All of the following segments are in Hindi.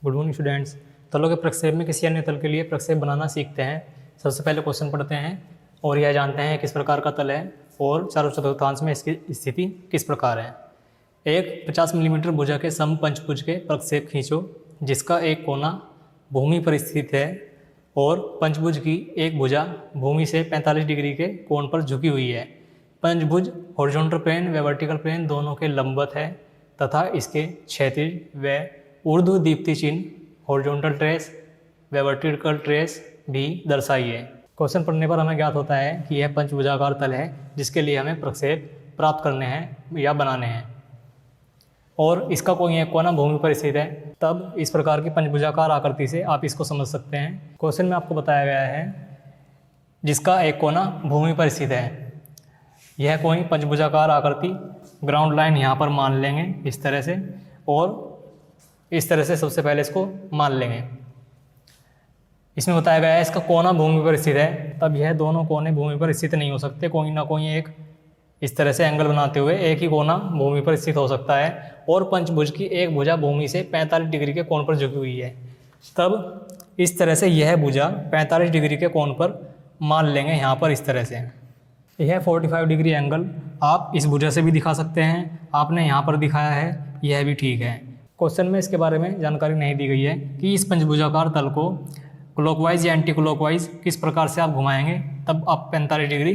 Good morning students. तलों के प्रक्षेप में किसी अन्य तल के लिए प्रक्षेप बनाना सीखते हैं। सबसे पहले क्वेश्चन पढ़ते हैं और यह जानते हैं किस प्रकार का तल है और चारों चतुर्थांश में इसकी स्थिति किस प्रकार है। एक 50 मिलीमीटर भुजा के समपंचभुज के प्रक्षेप खींचो जिसका एक कोना भूमि पर स्थित है और पंचभुज की एक भुजा भूमि से 45 डिग्री के कोण पर झुकी हुई है। पंचभुज हॉरिजॉन्टल प्लेन व वर्टिकल प्लेन दोनों के लंबवत है तथा इसके क्षैतिज व ऊर्ध्व दीप्ति चिन्ह हॉरिजॉन्टल ट्रेस व वर्टिकल ट्रेस भी दर्शाइए। क्वेश्चन पढ़ने पर हमें ज्ञात होता है कि यह पंचभुजाकार तल है जिसके लिए हमें प्रक्षेप प्राप्त करने हैं या बनाने हैं और इसका कोई एक कोना भूमि पर स्थित है। तब इस प्रकार की पंचभुजाकार आकृति से आप इसको समझ सकते हैं। क्वेश्चन में आपको बताया गया है जिसका एक कोना भूमि पर स्थित है। यह कोई पंचभुजाकार आकृति ग्राउंड लाइन यहाँ पर मान लेंगे इस तरह से और इस तरह से सबसे पहले इसको मान लेंगे। इसमें बताया गया है इसका कोना भूमि पर स्थित है। तब यह दोनों कोने भूमि पर स्थित नहीं हो सकते, कोई ना कोई एक इस तरह से एंगल बनाते हुए एक ही कोना भूमि पर स्थित हो सकता है और पंचभुज की एक भुजा भूमि से 45 डिग्री के कोण पर झुकी हुई है। तब इस तरह से यह भुजा 45 डिग्री के कोण पर मान लेंगे यहाँ पर इस तरह से। यह 45 डिग्री एंगल आप इस भुजा से भी दिखा सकते हैं, आपने यहाँ पर दिखाया है, यह भी ठीक है। क्वेश्चन में इसके बारे में जानकारी नहीं दी गई है कि इस पंचभुजाकार तल को क्लॉकवाइज या एंटी क्लॉकवाइज किस प्रकार से आप घुमाएंगे तब आप 45 डिग्री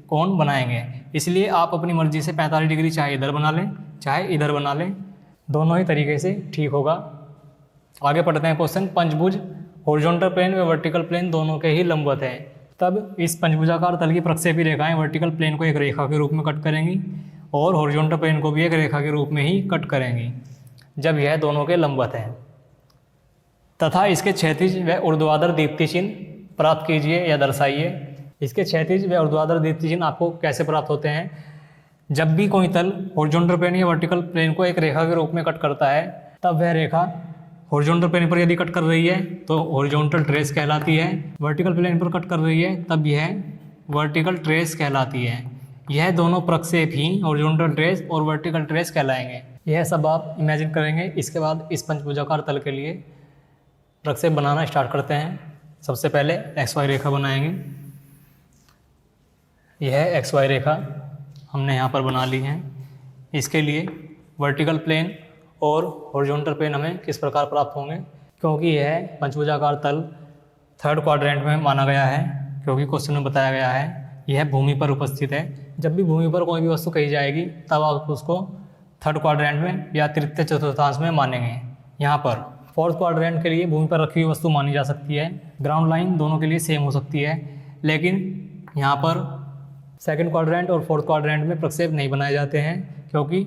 कोण बनाएंगे। इसलिए आप अपनी मर्जी से 45 डिग्री चाहे इधर बना लें चाहे इधर बना लें, दोनों ही तरीके से ठीक होगा। आगे पढ़ते हैं क्वेश्चन। पंचभुज हॉरिजॉन्टल प्लेन व वर्टिकल प्लेन दोनों के ही लंबवत है। तब इस पंचभुजाकार तल की प्रक्षेपी रेखाएं वर्टिकल प्लेन को एक रेखा के रूप में कट करेंगी और हॉरिजॉन्टल प्लेन को भी एक रेखा के रूप में ही कट करेंगी जब यह दोनों के लंबवत है तथा इसके क्षैतिज व ऊर्ध्वाधर दीप्ति चिन्ह प्राप्त कीजिए या दर्शाइए। इसके क्षैतिज व ऊर्ध्वाधर दीप्ति चिन्ह आपको कैसे प्राप्त होते हैं? जब भी कोई तल हॉरिजॉन्टल प्लेन या वर्टिकल प्लेन को एक रेखा के रूप में कट करता है तब वह रेखा हॉरिजॉन्टल प्लेन पर यदि कट कर रही है तो हॉरिजॉन्टल ट्रेस कहलाती है, वर्टिकल प्लेन पर कट कर रही है तब यह वर्टिकल ट्रेस कहलाती है। यह दोनों प्रक्षेप ही हॉरिजॉन्टल ट्रेस और वर्टिकल ट्रेस कहलाएंगे। यह सब आप इमेजिन करेंगे। इसके बाद इस पंचभुजाकार तल के लिए प्रक्षेप बनाना स्टार्ट करते हैं। सबसे पहले XY रेखा बनाएंगे। यह XY रेखा हमने यहाँ पर बना ली है। इसके लिए वर्टिकल प्लेन और हॉरिजॉन्टल प्लेन हमें किस प्रकार प्राप्त होंगे? क्योंकि यह पंचभुजाकार तल थर्ड क्वाड्रेंट में माना गया है, क्योंकि क्वेश्चन में बताया गया है यह भूमि पर उपस्थित है। जब भी भूमि पर कोई भी वस्तु कही जाएगी तब आप उसको थर्ड क्वाड्रेंट में या तृतीय चतुर्थांश में मानेंगे। यहाँ पर फोर्थ क्वाड्रेंट के लिए भूमि पर रखी हुई वस्तु मानी जा सकती है। ग्राउंड लाइन दोनों के लिए सेम हो सकती है, लेकिन यहाँ पर सेकंड क्वाड्रेंट और फोर्थ क्वाड्रेंट में प्रक्षेप नहीं बनाए जाते हैं क्योंकि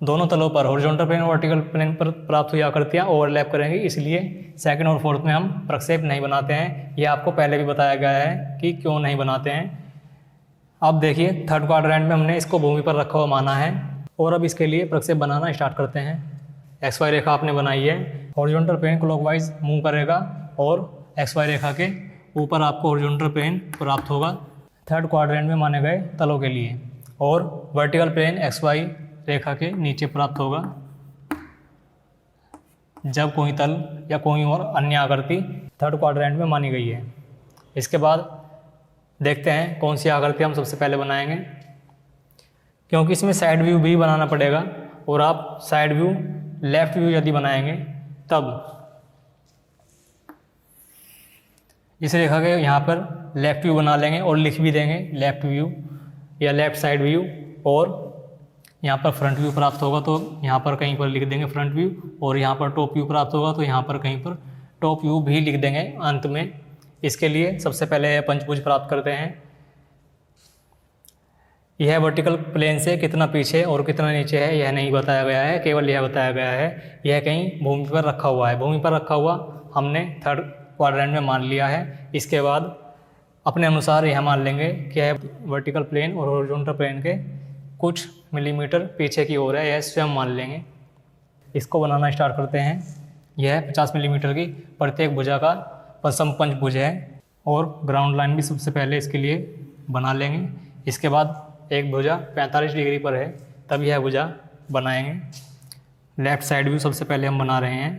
दोनों तलों पर हॉरिजॉन्टल प्लेन और वर्टिकल प्लेन पर प्राप्त हुई आकृतियाँ ओवरलैप करेंगी, इसलिए सेकंड और फोर्थ में हम प्रक्षेप नहीं बनाते हैं। यह आपको पहले भी बताया गया है कि क्यों नहीं बनाते हैं। अब देखिए थर्ड क्वाड्रेंट में हमने इसको भूमि पर रखा हुआ माना है और अब इसके लिए प्रक्षेप बनाना स्टार्ट करते हैं। XY रेखा आपने बनाई है, हॉरिजॉन्टल प्लेन क्लॉकवाइज मूव करेगा और XY रेखा के ऊपर आपको हॉरिजॉन्टल प्लेन प्राप्त होगा थर्ड क्वाड्रेंट में माने गए तलों के लिए और वर्टिकल प्लेन XY रेखा के नीचे प्राप्त होगा जब कोई तल या कोई और अन्य आकृति थर्ड क्वाड्रेंट में मानी गई है। इसके बाद देखते हैं कौन सी आकृति हम सबसे पहले बनाएंगे, क्योंकि इसमें साइड व्यू भी बनाना पड़ेगा और आप साइड व्यू लेफ्ट व्यू यदि बनाएंगे तब इस रेखा के यहाँ पर लेफ्ट व्यू बना लेंगे और लिख भी देंगे लेफ्ट व्यू या लेफ्ट साइड व्यू, और यहाँ पर फ्रंट व्यू प्राप्त होगा तो यहाँ पर कहीं पर लिख देंगे फ्रंट व्यू, और यहाँ पर टॉप व्यू प्राप्त होगा तो यहाँ पर कहीं पर टॉप व्यू भी लिख देंगे अंत में। इसके लिए सबसे पहले पंचभुज प्राप्त करते हैं। यह वर्टिकल प्लेन से कितना पीछे और कितना नीचे है यह नहीं बताया गया है, केवल यह बताया गया है यह कहीं भूमि पर रखा हुआ है। भूमि पर रखा हुआ हमने थर्ड क्वाड्रेंट में मान लिया है। इसके बाद अपने अनुसार यह मान लेंगे कि यह वर्टिकल प्लेन और हॉरिजॉन्टल प्लेन के कुछ मिलीमीटर पीछे की ओर है, यह स्वयं मान लेंगे। इसको बनाना स्टार्ट करते हैं। यह 50 मिलीमीटर की प्रत्येक भुजा का समपंचभुज है और ग्राउंड लाइन भी सबसे पहले इसके लिए बना लेंगे। इसके बाद एक भुजा 45 डिग्री पर है तब यह भुजा बनाएंगे। लेफ़्ट साइड व्यू सबसे पहले हम बना रहे हैं।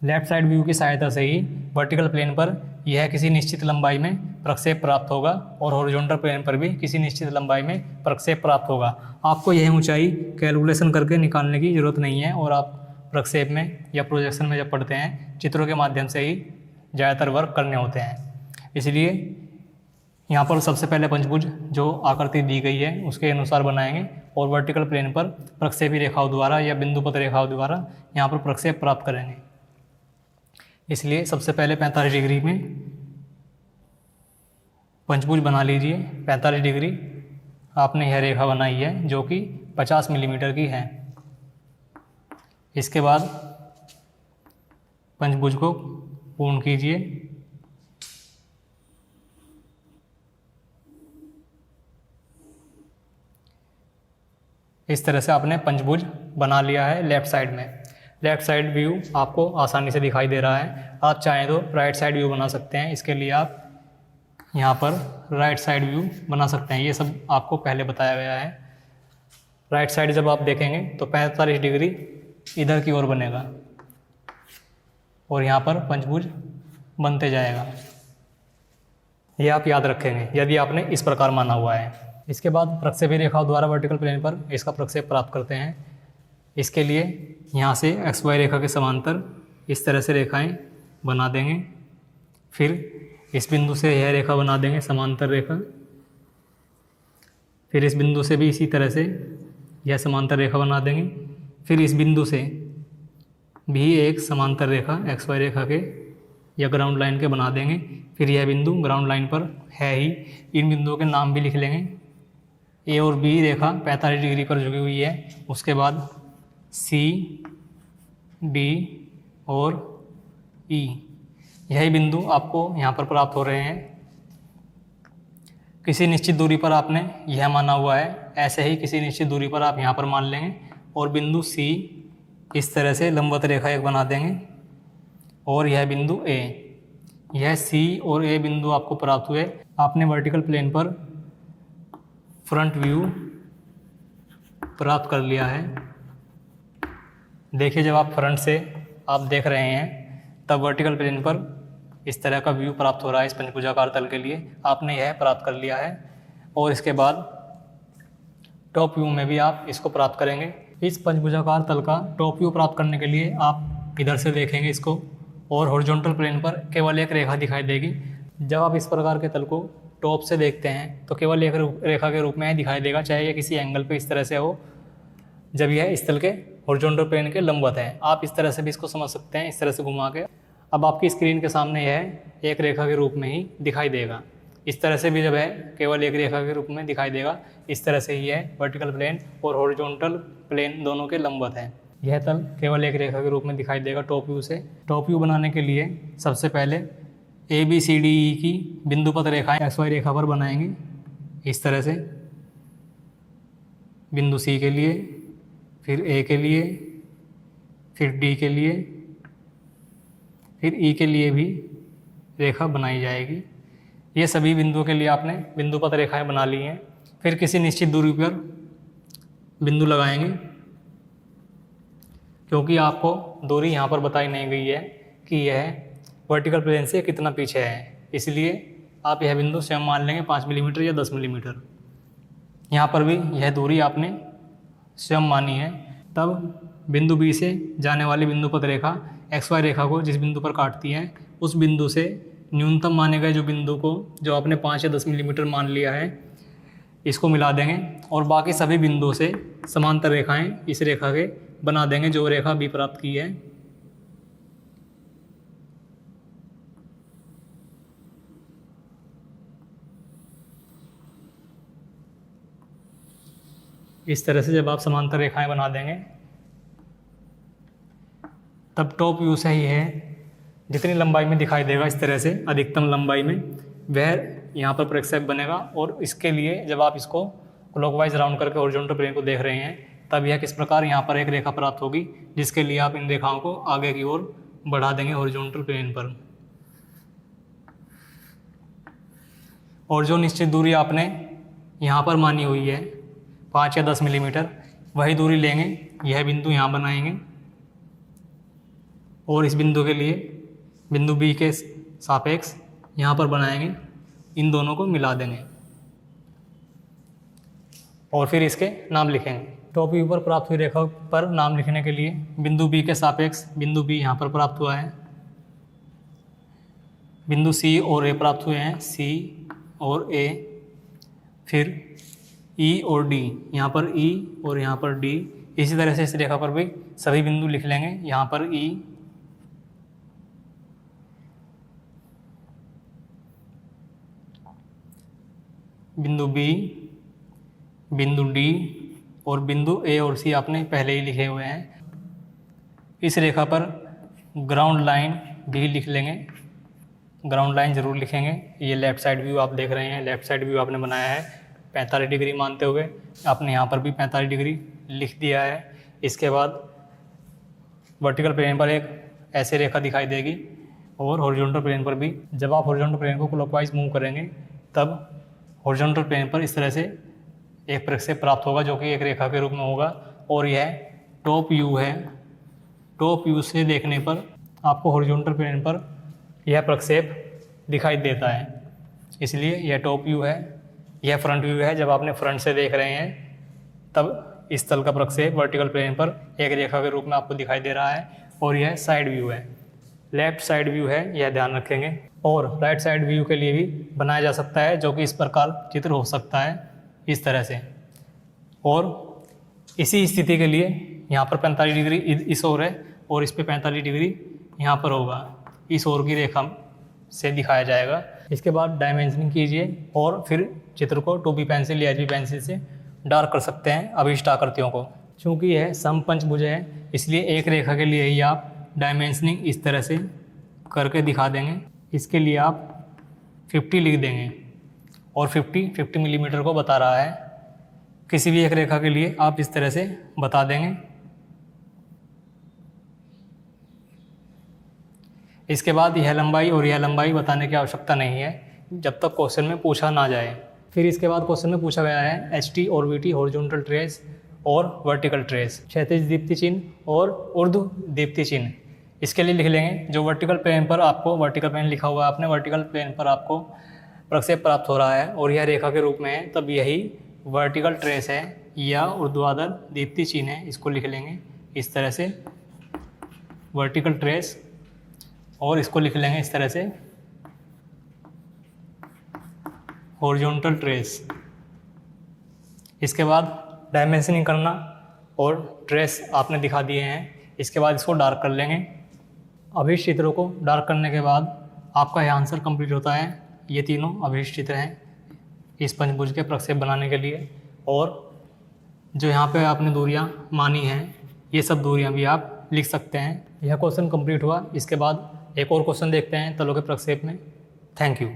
लेफ्ट साइड व्यू की सहायता से ही वर्टिकल प्लेन पर यह किसी निश्चित लंबाई में प्रक्षेप प्राप्त होगा और हॉरिजॉन्टल प्लेन पर भी किसी निश्चित लंबाई में प्रक्षेप प्राप्त होगा। आपको यह ऊंचाई कैलकुलेशन करके निकालने की ज़रूरत नहीं है और आप प्रक्षेप में या प्रोजेक्शन में जब पढ़ते हैं चित्रों के माध्यम से ही ज़्यादातर वर्क करने होते हैं। इसलिए यहाँ पर सबसे पहले पंचभुज जो आकृति दी गई है उसके अनुसार बनाएंगे और वर्टिकल प्लेन पर प्रक्षेपी रेखाओं द्वारा या बिंदुपत रेखाओं द्वारा यहाँ पर प्रक्षेप प्राप्त करेंगे। इसलिए सबसे पहले 45 डिग्री में पंचभुज बना लीजिए। 45 डिग्री आपने यह रेखा बनाई है जो कि 50 मिलीमीटर की है। इसके बाद पंचभुज को पूर्ण कीजिए। इस तरह से आपने पंचभुज बना लिया है लेफ्ट साइड में। लेफ्ट साइड व्यू आपको आसानी से दिखाई दे रहा है। आप चाहें तो राइट साइड व्यू बना सकते हैं। इसके लिए आप यहाँ पर राइट साइड व्यू बना सकते हैं। ये सब आपको पहले बताया गया है। राइट साइड जब आप देखेंगे तो 45 डिग्री इधर की ओर बनेगा और यहाँ पर पंचभुज बनते जाएगा। ये आप याद रखेंगे यदि आपने इस प्रकार माना हुआ है। इसके बाद प्रक्षेपी रेखाओं द्वारा वर्टिकल प्लेन पर इसका प्रक्षेप प्राप्त करते हैं। इसके लिए यहाँ से XY रेखा के समांतर इस तरह से रेखाएं बना देंगे। फिर इस बिंदु से यह रेखा बना देंगे समांतर रेखा। फिर इस बिंदु से भी इसी तरह से यह समांतर रेखा बना देंगे। फिर इस बिंदु से भी एक समांतर रेखा XY रेखा के या ग्राउंड लाइन के बना देंगे। फिर यह बिंदु ग्राउंड लाइन पर है ही। इन बिंदुओं के नाम भी लिख लेंगे। A और B रेखा 45 डिग्री पर झुकी हुई है। उसके बाद C, D और E यही बिंदु आपको यहाँ पर प्राप्त हो रहे हैं। किसी निश्चित दूरी पर आपने यह माना हुआ है, ऐसे ही किसी निश्चित दूरी पर आप यहाँ पर मान लेंगे और बिंदु C इस तरह से लंबवत रेखा एक बना देंगे और यह बिंदु A। यह C और A बिंदु आपको प्राप्त हुए। आपने वर्टिकल प्लेन पर फ्रंट व्यू प्राप्त कर लिया है। देखिए जब आप फ्रंट से आप देख रहे हैं तब वर्टिकल प्लेन पर इस तरह का व्यू प्राप्त हो रहा है। इस पंचभुजाकार तल के लिए आपने यह प्राप्त कर लिया है और इसके बाद टॉप व्यू में भी आप इसको प्राप्त करेंगे। इस पंचभुजाकार तल का टॉप व्यू प्राप्त करने के लिए आप इधर से देखेंगे इसको और हॉरिजॉन्टल प्लेन पर केवल एक रेखा दिखाई देगी। जब आप इस प्रकार के तल को टॉप से देखते हैं तो केवल एक रेखा के रूप में ही दिखाई देगा, चाहे यह किसी एंगल पे इस तरह से हो जब यह इस तल के हॉरिजॉन्टल प्लेन के लंबवत है। आप इस तरह से भी इसको समझ सकते हैं, इस तरह से घुमा के। अब आपकी स्क्रीन के सामने यह एक रेखा के रूप में ही दिखाई देगा। इस तरह से भी जब है केवल एक रेखा के रूप में दिखाई देगा। इस तरह से ही है वर्टिकल प्लेन और हॉरिजॉन्टल प्लेन दोनों के लंबवत हैं। यह तल केवल एक रेखा के रूप में दिखाई देगा टॉप व्यू से। टॉप व्यू बनाने के लिए सबसे पहले ABCDE की बिंदुपत रेखाएं XY रेखा पर बनाएंगे इस तरह से। बिंदु C के लिए, फिर A के लिए, फिर D के लिए, फिर E के लिए भी रेखा बनाई जाएगी। ये सभी बिंदुओं के लिए आपने बिंदुपत रेखाएं बना ली हैं। फिर किसी निश्चित दूरी पर बिंदु लगाएंगे। क्योंकि आपको दूरी यहाँ पर बताई नहीं गई है कि यह वर्टिकल प्लेन से कितना पीछे है, इसलिए आप यह बिंदु स्वयं मान लेंगे 5 मिलीमीटर या 10 मिलीमीटर। यहाँ पर भी यह दूरी आपने स्वयं मानी है। तब बिंदु B से जाने वाली बिंदुपत रेखा XY रेखा को जिस बिंदु पर काटती है उस बिंदु से न्यूनतम माने गए जो बिंदु को जो आपने 5 या 10 मिलीमीटर मान लिया है इसको मिला देंगे और बाकी सभी बिंदुओं से समांतर रेखाएं इस रेखा के बना देंगे जो रेखा B प्राप्त की है। इस तरह से जब आप समांतर रेखाएं बना देंगे तब टॉप व्यू से ही है जितनी लंबाई में दिखाई देगा इस तरह से अधिकतम लंबाई में वह यहाँ पर प्रक्षेप बनेगा। और इसके लिए जब आप इसको क्लॉकवाइज राउंड करके हॉरिजॉन्टल प्लेन को देख रहे हैं तब यह किस प्रकार यहाँ पर एक रेखा प्राप्त होगी, जिसके लिए आप इन रेखाओं को आगे की ओर बढ़ा देंगे हॉरिजॉन्टल प्लेन पर। और जो निश्चित दूरी आपने यहाँ पर मानी हुई है 5 या 10 मिलीमीटर, वही दूरी लेंगे, यह बिंदु यहाँ बनाएंगे और इस बिंदु के लिए बिंदु बी के सापेक्ष यहाँ पर बनाएंगे, इन दोनों को मिला देंगे और फिर इसके नाम लिखेंगे। टॉप व्यू पर प्राप्त हुई रेखा पर नाम लिखने के लिए बिंदु बी के सापेक्ष बिंदु बी यहाँ पर प्राप्त हुआ है, बिंदु सी और ए प्राप्त हुए हैं, सी और ए, फिर ई और डी, यहाँ पर ई और यहाँ पर डी। इसी तरह से इस रेखा पर भी सभी बिंदु लिख लेंगे, यहाँ पर ई, बिंदु बी, बिंदु डी और बिंदु ए और सी आपने पहले ही लिखे हुए हैं। इस रेखा पर ग्राउंड लाइन भी लिख लेंगे, ग्राउंड लाइन ज़रूर लिखेंगे। ये लेफ़्ट साइड व्यू आप देख रहे हैं, लेफ़्ट साइड व्यू आपने बनाया है 45 डिग्री मानते हुए, आपने यहाँ पर भी 45 डिग्री लिख दिया है। इसके बाद वर्टिकल प्लेन पर एक ऐसे रेखा दिखाई देगी और हॉरिजॉन्टल प्लेन पर भी। जब आप हॉरिजॉन्टल प्लेन को क्लॉकवाइज मूव करेंगे तब हॉरिजॉन्टल प्लेन पर इस तरह से एक प्रक्षेप प्राप्त होगा जो कि एक रेखा के रूप में होगा और यह टॉप व्यू है। टॉप व्यू से देखने पर आपको हॉरिजॉन्टल प्लेन पर यह प्रक्षेप दिखाई देता है, इसलिए यह टॉप व्यू है। यह फ्रंट व्यू है, जब आपने फ्रंट से देख रहे हैं तब इस तल का प्रक्षेप वर्टिकल प्लेन पर एक रेखा के रूप में आपको दिखाई दे रहा है। और यह साइड व्यू है, लेफ़्ट साइड व्यू है, यह ध्यान रखेंगे। और राइट साइड व्यू के लिए भी बनाया जा सकता है, जो कि इस प्रकार चित्र हो सकता है इस तरह से। और इसी स्थिति के लिए यहाँ पर 45 डिग्री इस ओर है और इस पे 45 डिग्री यहाँ पर होगा, इस ओर की रेखा से दिखाया जाएगा। इसके बाद डायमेंशनिंग कीजिए और फिर चित्र को 2B पेंसिल या HB पेंसिल से डार्क कर सकते हैं अभीष्ट आकृतियों को। चूँकि यह समपंचभुज है इसलिए एक रेखा के लिए ही आप डायमेंशनिंग इस तरह से करके दिखा देंगे। इसके लिए आप 50 लिख देंगे और 50 मिलीमीटर को बता रहा है। किसी भी एक रेखा के लिए आप इस तरह से बता देंगे। इसके बाद यह लंबाई और यह लंबाई बताने की आवश्यकता नहीं है जब तक क्वेश्चन में पूछा ना जाए। फिर इसके बाद क्वेश्चन में पूछा गया है HT और VT हॉरिजॉन्टल ट्रेस और वर्टिकल ट्रेस, क्षैतिज दीप्ति चिन्ह और ऊर्ध्व दीप्ति चिन्ह। इसके लिए लिख लेंगे जो वर्टिकल प्लेन पर आपको, वर्टिकल प्लेन लिखा हुआ है आपने, वर्टिकल प्लेन पर आपको प्रक्षेप प्राप्त हो रहा है और यह रेखा के रूप में है, तब यही वर्टिकल ट्रेस है या ऊर्ध्वाधर दीप्ति चिन्ह है। इसको लिख लेंगे इस तरह से वर्टिकल ट्रेस और इसको लिख लेंगे इस तरह से हॉरिजॉन्टल ट्रेस। इसके बाद डायमेंशनिंग करना और ट्रेस आपने दिखा दिए हैं। इसके बाद इसको डार्क कर लेंगे। अभीष्ट चित्रों को डार्क करने के बाद आपका यह आंसर कंप्लीट होता है। ये तीनों अभीष्ट चित्र हैं इस पंचभुज के प्रक्षेप बनाने के लिए। और जो यहाँ पे आपने दूरियाँ मानी हैं ये सब दूरियाँ भी आप लिख सकते हैं। यह क्वेश्चन कंप्लीट हुआ। इसके बाद एक और क्वेश्चन देखते हैं तलों के प्रक्षेप में। Thank you.